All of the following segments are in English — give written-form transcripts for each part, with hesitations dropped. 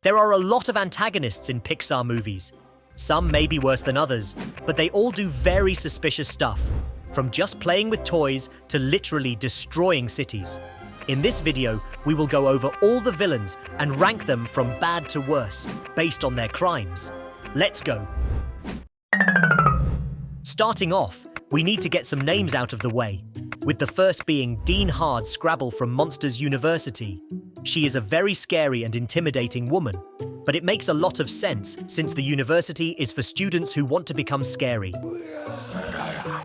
There are a lot of antagonists in Pixar movies. Some may be worse than others, but they all do very suspicious stuff, from just playing with toys to literally destroying cities. In this video, we will go over all the villains and rank them from bad to worse, based on their crimes. Let's go. Starting off, we need to get some names out of the way, with the first being Dean Hard Scrabble from Monsters University. She is a very scary and intimidating woman, but it makes a lot of sense since the university is for students who want to become scary.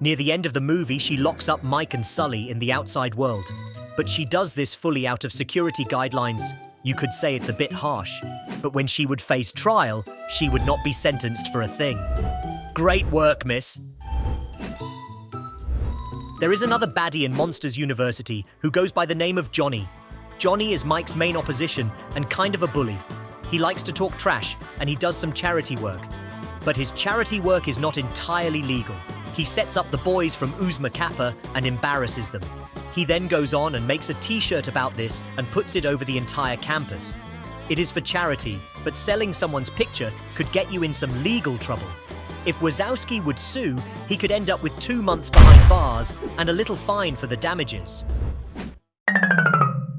Near the end of the movie, she locks up Mike and Sully in the outside world, but she does this fully out of security guidelines. You could say it's a bit harsh, but when she would face trial, she would not be sentenced for a thing. Great work, miss. There is another baddie in Monsters University who goes by the name of Johnny. Johnny is Mike's main opposition and kind of a bully. He likes to talk trash and he does some charity work. But his charity work is not entirely legal. He sets up the boys from Uzma Kappa and embarrasses them. He then goes on and makes a t-shirt about this and puts it over the entire campus. It is for charity, but selling someone's picture could get you in some legal trouble. If Wazowski would sue, he could end up with 2 months behind bars and a little fine for the damages.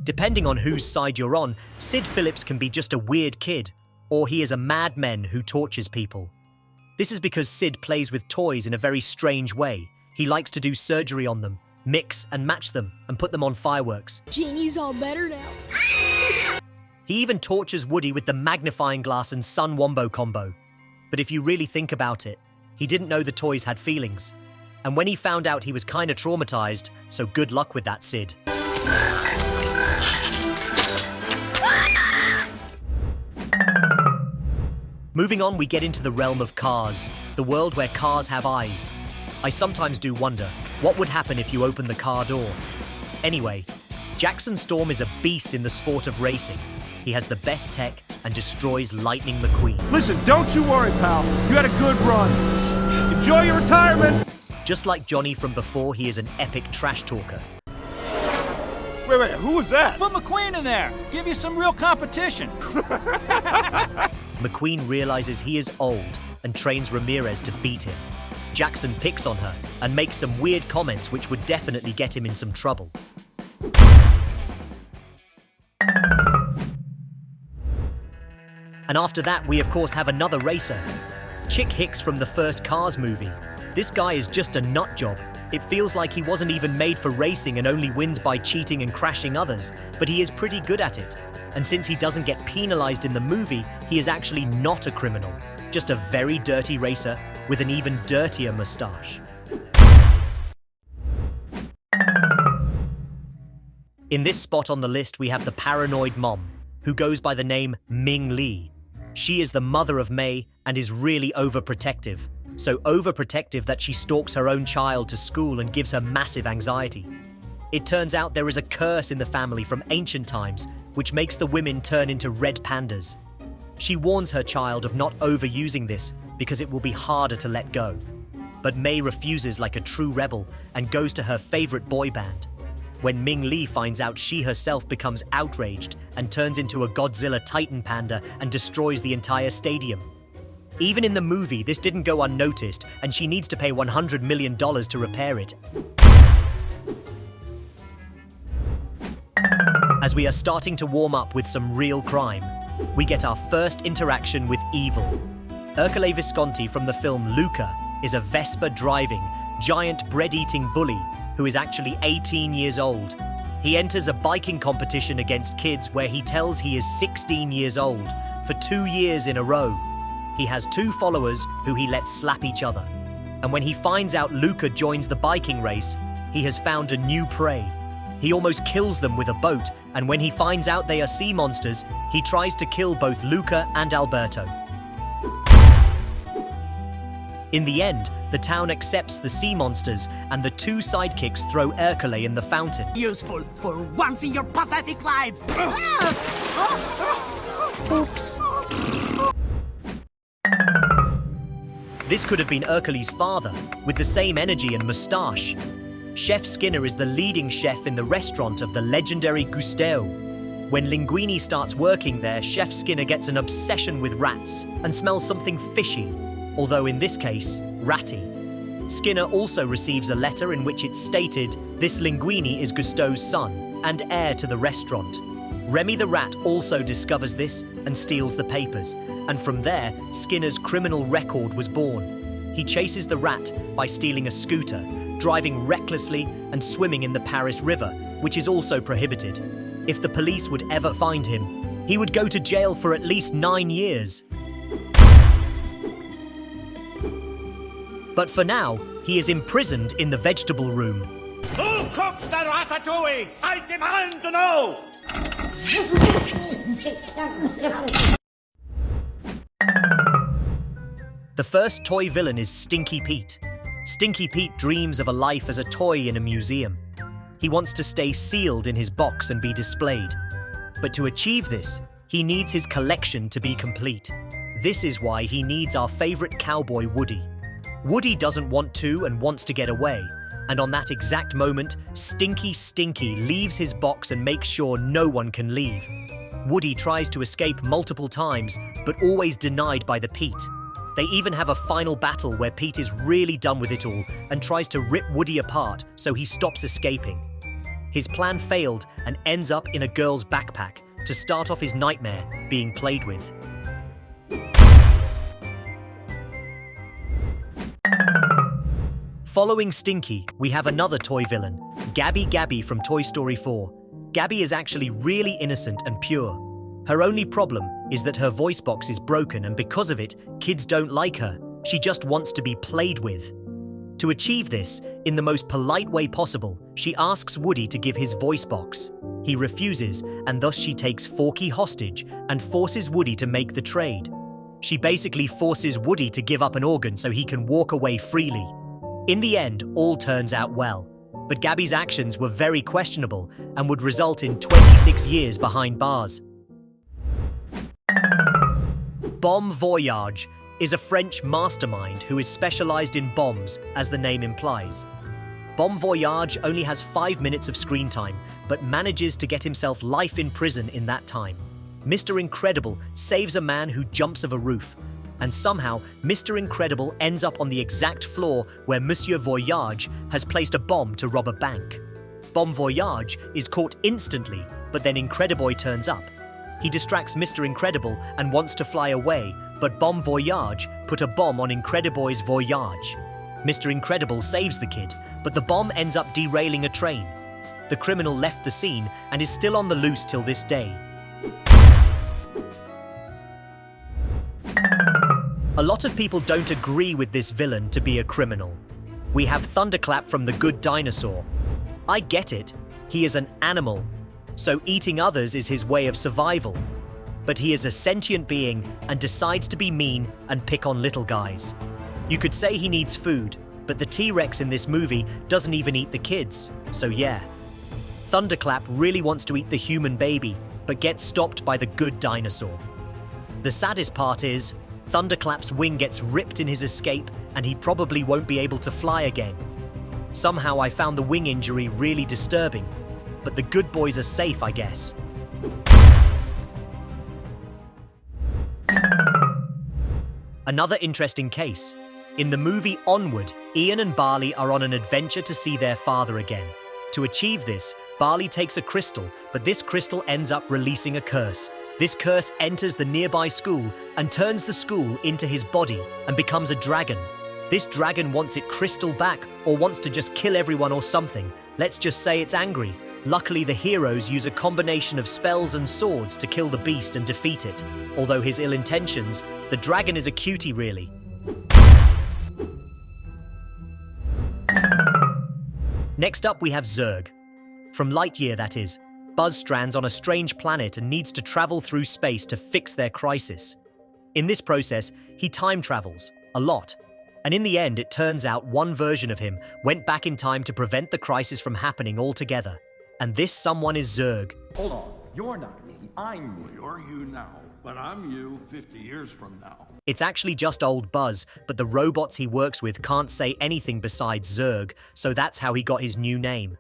Depending on whose side you're on, Sid Phillips can be just a weird kid, or he is a madman who tortures people. This is because Sid plays with toys in a very strange way. He likes to do surgery on them, mix and match them, and put them on fireworks. Genie's all better now. He even tortures Woody with the magnifying glass and Sun Wombo combo. But if you really think about it, he didn't know the toys had feelings. And when he found out, he was kinda traumatized, so good luck with that, Sid. Moving on, we get into the realm of cars, the world where cars have eyes. I sometimes do wonder, what would happen if you open the car door? Anyway, Jackson Storm is a beast in the sport of racing. He has the best tech and destroys Lightning McQueen. Listen, don't you worry, pal. You had a good run. Enjoy your retirement! Just like Johnny from before, he is an epic trash talker. Wait, who was that? Put McQueen in there. Give you some real competition. McQueen realizes he is old and trains Ramirez to beat him. Jackson picks on her and makes some weird comments which would definitely get him in some trouble. And after that, we of course have another racer. Chick Hicks from the first Cars movie. This guy is just a nut job. It feels like he wasn't even made for racing and only wins by cheating and crashing others, but he is pretty good at it. And since he doesn't get penalized in the movie, he is actually not a criminal, just a very dirty racer with an even dirtier mustache. In this spot on the list, we have the paranoid mom, who goes by the name Ming Lee. She is the mother of May and is really overprotective. So overprotective that she stalks her own child to school and gives her massive anxiety. It turns out there is a curse in the family from ancient times, which makes the women turn into red pandas. She warns her child of not overusing this because it will be harder to let go. But May refuses like a true rebel and goes to her favorite boy band. When Ming Lee finds out, she herself becomes outraged and turns into a Godzilla Titan panda and destroys the entire stadium. Even in the movie, this didn't go unnoticed, and she needs to pay $100 million to repair it. As we are starting to warm up with some real crime, we get our first interaction with evil. Ercole Visconti from the film Luca is a Vespa-driving, giant bread-eating bully who is actually 18 years old. He enters a biking competition against kids where he tells he is 16 years old for 2 years in a row. He has 2 followers who he lets slap each other. And when he finds out Luca joins the biking race, he has found a new prey. He almost kills them with a boat, and when he finds out they are sea monsters, he tries to kill both Luca and Alberto. In the end, the town accepts the sea monsters, and the 2 sidekicks throw Ercole in the fountain. Useful for once in your pathetic lives. Oops. This could have been Ercole's father, with the same energy and moustache. Chef Skinner is the leading chef in the restaurant of the legendary Gusteau. When Linguini starts working there, Chef Skinner gets an obsession with rats and smells something fishy, although in this case, ratty. Skinner also receives a letter in which it's stated this Linguini is Gusteau's son and heir to the restaurant. Remy the rat also discovers this and steals the papers, and from there, Skinner's criminal record was born. He chases the rat by stealing a scooter, driving recklessly and swimming in the Paris River, which is also prohibited. If the police would ever find him, he would go to jail for at least 9 years. But for now, he is imprisoned in the vegetable room. Who cooks the ratatouille? I demand to know! The first toy villain is Stinky Pete. Stinky Pete dreams of a life as a toy in a museum. He wants to stay sealed in his box and be displayed. But to achieve this, he needs his collection to be complete. This is why he needs our favorite cowboy Woody. Woody doesn't want to and wants to get away, and on that exact moment, Stinky Stinky leaves his box and makes sure no one can leave. Woody tries to escape multiple times, but always denied by the Pete. They even have a final battle where Pete is really done with it all and tries to rip Woody apart so he stops escaping. His plan failed and ends up in a girl's backpack to start off his nightmare being played with. Following Stinky, we have another toy villain, Gabby from Toy Story 4. Gabby is actually really innocent and pure. Her only problem is that her voice box is broken, and because of it, kids don't like her. She just wants to be played with. To achieve this, in the most polite way possible, she asks Woody to give his voice box. He refuses, and thus she takes Forky hostage and forces Woody to make the trade. She basically forces Woody to give up an organ so he can walk away freely. In the end, all turns out well, but Gabby's actions were very questionable and would result in 26 years behind bars. Bomb Voyage is a French mastermind who is specialized in bombs, as the name implies. Bomb Voyage only has 5 minutes of screen time, but manages to get himself life in prison in that time. Mr. Incredible saves a man who jumps off a roof, and somehow Mr. Incredible ends up on the exact floor where Monsieur Voyage has placed a bomb to rob a bank. Bomb Voyage is caught instantly, but then Incrediboy turns up. He distracts Mr. Incredible and wants to fly away, but Bomb Voyage put a bomb on Incrediboy's Voyage. Mr. Incredible saves the kid, but the bomb ends up derailing a train. The criminal left the scene and is still on the loose till this day. A lot of people don't agree with this villain to be a criminal. We have Thunderclap from The Good Dinosaur. I get it, he is an animal, so eating others is his way of survival. But he is a sentient being and decides to be mean and pick on little guys. You could say he needs food, but the T-Rex in this movie doesn't even eat the kids, so yeah. Thunderclap really wants to eat the human baby, but gets stopped by the Good Dinosaur. The saddest part is, Thunderclap's wing gets ripped in his escape and he probably won't be able to fly again. Somehow I found the wing injury really disturbing, but the good boys are safe, I guess. Another interesting case. In the movie Onward, Ian and Barley are on an adventure to see their father again. To achieve this, Barley takes a crystal, but this crystal ends up releasing a curse. This curse enters the nearby school and turns the school into his body and becomes a dragon. This dragon wants its crystal back or wants to just kill everyone or something. Let's just say it's angry. Luckily, the heroes use a combination of spells and swords to kill the beast and defeat it. Although his ill intentions, the dragon is a cutie really. Next up we have Zurg. From Lightyear, that is. Buzz strands on a strange planet and needs to travel through space to fix their crisis. In this process, he time travels, a lot. And in the end, it turns out one version of him went back in time to prevent the crisis from happening altogether. And this someone is Zurg. Hold on, you're not me, I'm me. You're you now, but I'm you 50 years from now. It's actually just old Buzz, but the robots he works with can't say anything besides Zurg, so that's how he got his new name.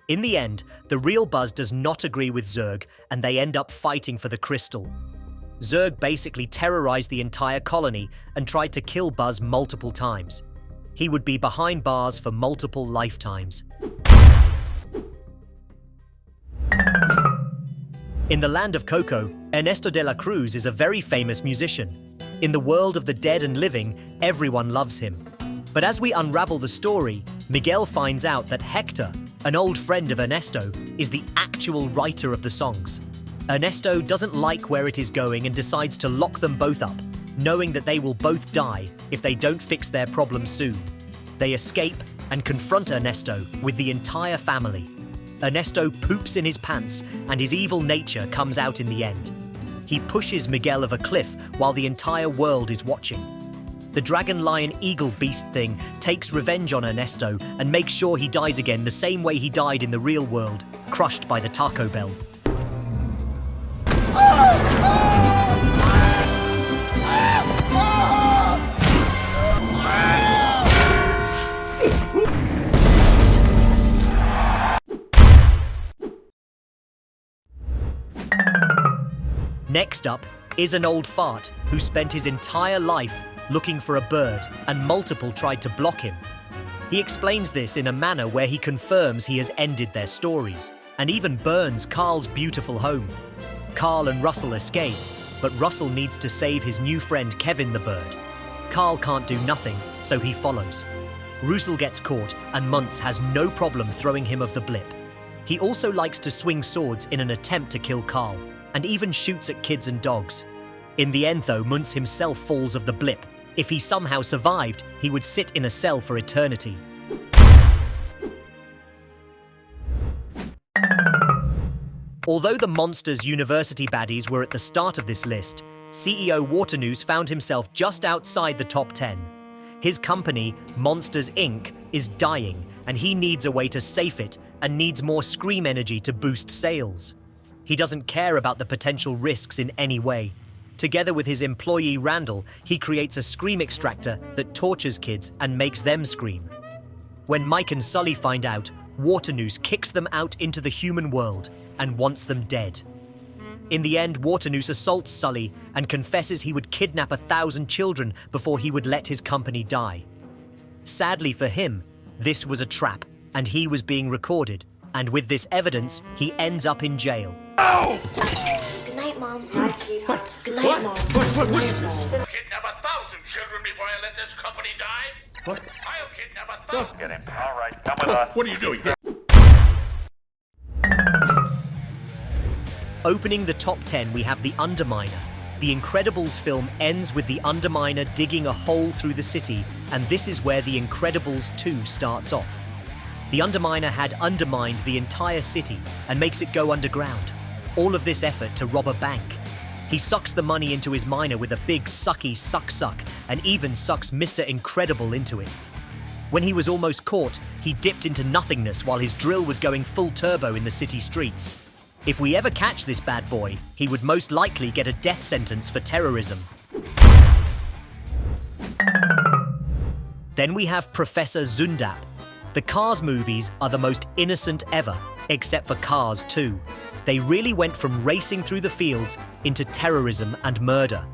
In the end, the real Buzz does not agree with Zurg, and they end up fighting for the crystal. Zurg basically terrorized the entire colony and tried to kill Buzz multiple times. He would be behind bars for multiple lifetimes. In the land of Coco, Ernesto de la Cruz is a very famous musician. In the world of the dead and living, everyone loves him. But as we unravel the story, Miguel finds out that Hector, an old friend of Ernesto, is the actual writer of the songs. Ernesto doesn't like where it is going and decides to lock them both up, knowing that they will both die if they don't fix their problems soon. They escape and confront Ernesto with the entire family. Ernesto poops in his pants and his evil nature comes out in the end. He pushes Miguel of a cliff while the entire world is watching. The dragon lion eagle beast thing takes revenge on Ernesto and makes sure he dies again the same way he died in the real world, crushed by the Taco Bell. Next up is an old fart who spent his entire life looking for a bird, and multiple tried to block him. He explains this in a manner where he confirms he has ended their stories, and even burns Carl's beautiful home. Carl and Russell escape, but Russell needs to save his new friend Kevin the bird. Carl can't do nothing, so he follows. Russell gets caught, and Muntz has no problem throwing him of the blip. He also likes to swing swords in an attempt to kill Carl, and even shoots at kids and dogs. In the end though, Muntz himself falls of the blip. If he somehow survived, he would sit in a cell for eternity. Although the Monsters University baddies were at the start of this list, CEO Waternoose found himself just outside the top 10. His company, Monsters Inc., is dying, and he needs a way to save it and needs more Scream energy to boost sales. He doesn't care about the potential risks in any way. Together with his employee Randall, he creates a Scream extractor that tortures kids and makes them scream. When Mike and Sully find out, Waternoose kicks them out into the human world and wants them dead. In the end, Waternoose assaults Sully and confesses he would kidnap 1,000 children before he would let his company die. Sadly for him, this was a trap, and he was being recorded, and with this evidence, he ends up in jail. Good night, Mom. Night, sweetheart. Good night, Mom. What is this? Kidnap 1,000 children before I let this company die? What? I'll kidnap 1,000. Get him. All right, come with us. What are you doing? Opening the top 10, we have The Underminer. The Incredibles film ends with the Underminer digging a hole through the city, and this is where The Incredibles 2 starts off. The Underminer had undermined the entire city and makes it go underground. All of this effort to rob a bank. He sucks the money into his miner with a big sucky suck and even sucks Mr. Incredible into it. When he was almost caught, he dipped into nothingness while his drill was going full turbo in the city streets. If we ever catch this bad boy, he would most likely get a death sentence for terrorism. Then we have Professor Zundap. The Cars movies are the most innocent ever, except for Cars 2. They really went from racing through the fields into terrorism and murder.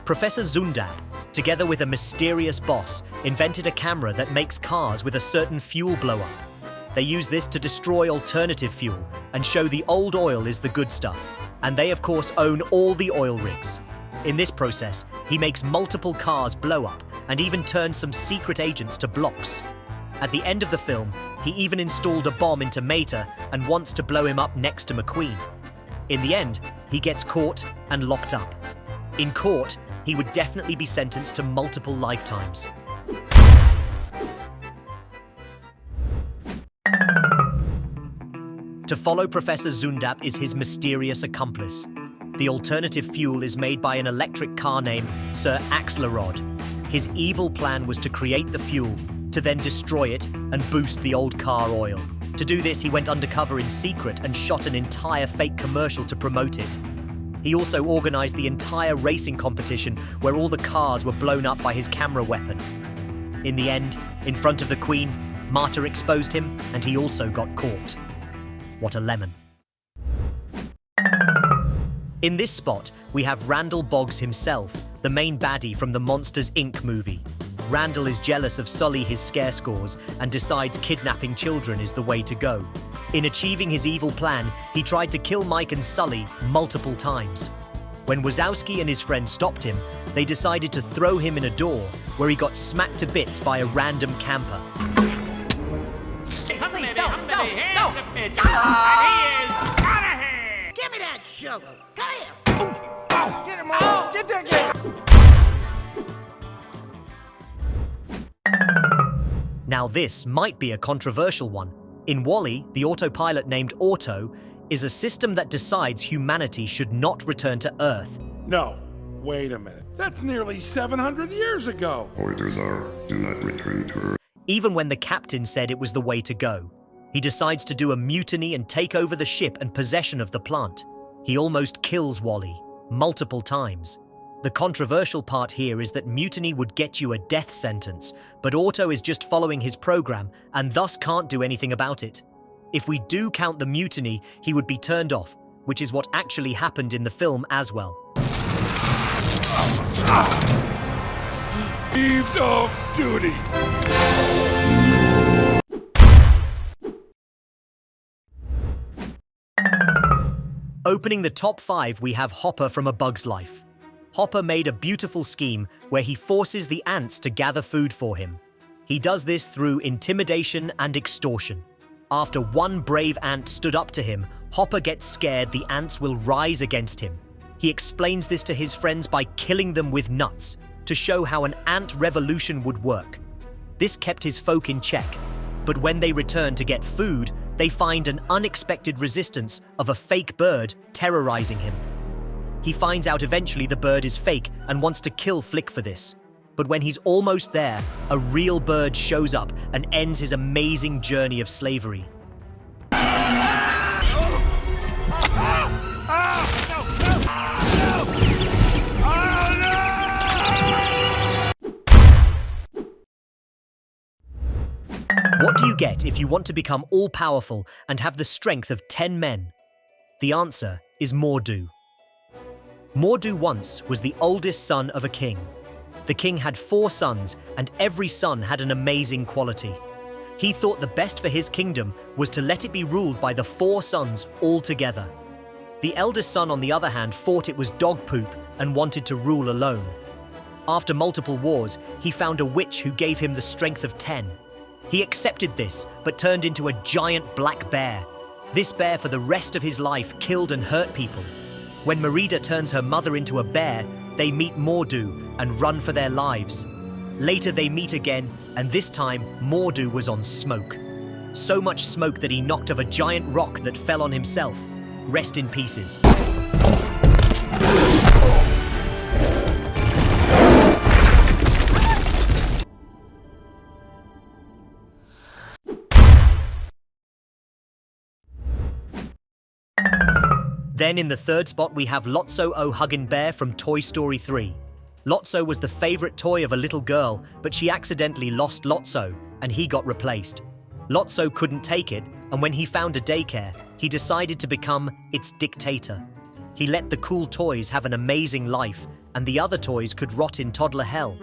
Professor Zundap, together with a mysterious boss, invented a camera that makes cars with a certain fuel blow-up. They use this to destroy alternative fuel and show the old oil is the good stuff, and they of course own all the oil rigs. In this process, he makes multiple cars blow up and even turns some secret agents to blocks. At the end of the film, he even installed a bomb into Mater and wants to blow him up next to McQueen. In the end, he gets caught and locked up. In court, he would definitely be sentenced to multiple lifetimes. To follow Professor Zundap is his mysterious accomplice. The alternative fuel is made by an electric car named Sir Axelrod. His evil plan was to create the fuel, to then destroy it and boost the old car oil. To do this, he went undercover in secret and shot an entire fake commercial to promote it. He also organized the entire racing competition where all the cars were blown up by his camera weapon. In the end, in front of the Queen, Marta exposed him and he also got caught. what a lemon. In this spot, we have Randall Boggs himself, the main baddie from the Monsters, Inc. movie. Randall is jealous of Sully his scare scores and decides kidnapping children is the way to go. In achieving his evil plan, he tried to kill Mike and Sully multiple times. When Wazowski and his friend stopped him, they decided to throw him in a door where he got smacked to bits by a random camper. Please, don't. And he is out of here! Give me that shovel. Come here. Get him on! Get that guy! Now this might be a controversial one. In WALL-E, the autopilot named Auto is a system that decides humanity should not return to Earth. No, wait a minute. That's nearly 700 years ago. Orders are, do not return to Earth. Even when the captain said it was the way to go. He decides to do a mutiny and take over the ship and possession of the plant. He almost kills WALL-E, multiple times. The controversial part here is that mutiny would get you a death sentence, but Auto is just following his program and thus can't do anything about it. If we do count the mutiny, he would be turned off, which is what actually happened in the film as well. Heaved off duty. Opening the top 5, we have Hopper from A Bug's Life. Hopper made a beautiful scheme where he forces the ants to gather food for him. He does this through intimidation and extortion. After one brave ant stood up to him, Hopper gets scared the ants will rise against him. He explains this to his friends by killing them with nuts to show how an ant revolution would work. This kept his folk in check, but when they return to get food, they find an unexpected resistance of a fake bird terrorizing him. He finds out eventually the bird is fake and wants to kill Flick for this. But when he's almost there, a real bird shows up and ends his amazing journey of slavery. What do you get if you want to become all-powerful and have the strength of 10 men? The answer is Mor'du. Mor'du once was the oldest son of a king. The king had 4 sons, and every son had an amazing quality. He thought the best for his kingdom was to let it be ruled by the 4 sons all together. The eldest son, on the other hand, thought it was dog poop and wanted to rule alone. After multiple wars, he found a witch who gave him the strength of 10. He accepted this, but turned into a giant black bear. This bear for the rest of his life killed and hurt people. When Merida turns her mother into a bear, they meet Mor'du and run for their lives. Later they meet again, and this time Mor'du was on smoke. So much smoke that he knocked off a giant rock that fell on himself. Rest in pieces. Then in the third spot we have Lotso O'Huggin' Bear from Toy Story 3. Lotso was the favorite toy of a little girl, but she accidentally lost Lotso, and he got replaced. Lotso couldn't take it, and when he found a daycare, he decided to become its dictator. He let the cool toys have an amazing life, and the other toys could rot in toddler hell.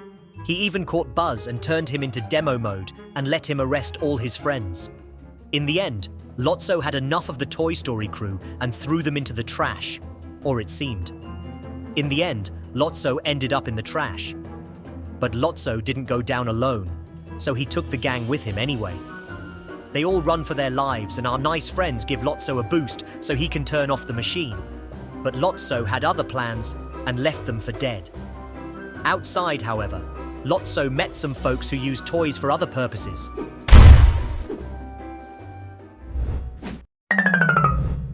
He even caught Buzz and turned him into demo mode and let him arrest all his friends. In the end, Lotso had enough of the Toy Story crew and threw them into the trash, or it seemed. In the end, Lotso ended up in the trash. But Lotso didn't go down alone, so he took the gang with him anyway. They all run for their lives, and our nice friends give Lotso a boost so he can turn off the machine. But Lotso had other plans and left them for dead. Outside, however, Lotso met some folks who use toys for other purposes.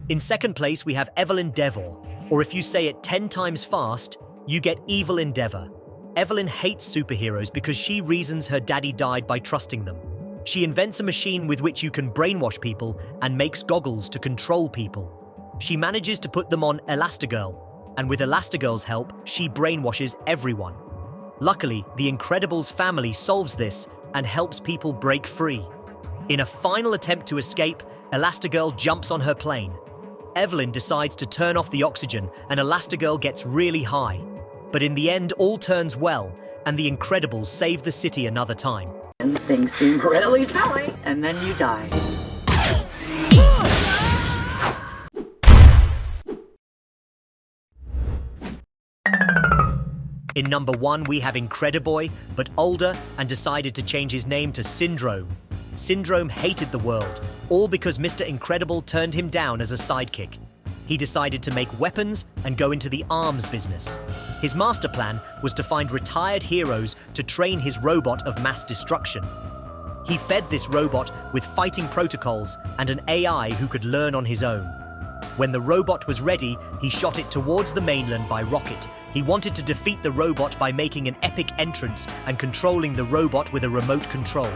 In second place, we have Evelyn Devor, or if you say it 10 times fast, you get Evil Endeavor. Evelyn hates superheroes because she reasons her daddy died by trusting them. She invents a machine with which you can brainwash people and makes goggles to control people. She manages to put them on Elastigirl, and with Elastigirl's help, she brainwashes everyone. Luckily, the Incredibles family solves this and helps people break free. In a final attempt to escape, Elastigirl jumps on her plane. Evelyn decides to turn off the oxygen and Elastigirl gets really high. But in the end, all turns well, and the Incredibles save the city another time. And things seem really silly, and then you die. In number 1, we have Incrediboy, but older and decided to change his name to Syndrome. Syndrome hated the world, all because Mr. Incredible turned him down as a sidekick. He decided to make weapons and go into the arms business. His master plan was to find retired heroes to train his robot of mass destruction. He fed this robot with fighting protocols and an AI who could learn on his own. When the robot was ready, he shot it towards the mainland by rocket. He wanted to defeat the robot by making an epic entrance and controlling the robot with a remote control.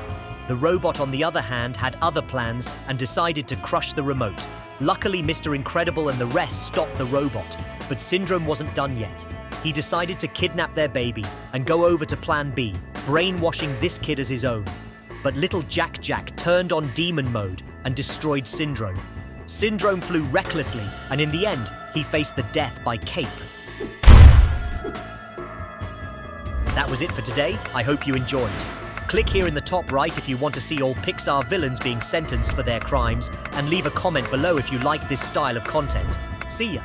The robot, on the other hand, had other plans and decided to crush the remote. Luckily, Mr. Incredible and the rest stopped the robot, but Syndrome wasn't done yet. He decided to kidnap their baby and go over to Plan B, brainwashing this kid as his own. But little Jack turned on demon mode and destroyed Syndrome. Syndrome flew recklessly, and in the end, he faced the death by cape. That was it for today. I hope you enjoyed. Click here in the top right if you want to see all Pixar villains being sentenced for their crimes, and leave a comment below if you like this style of content. See ya!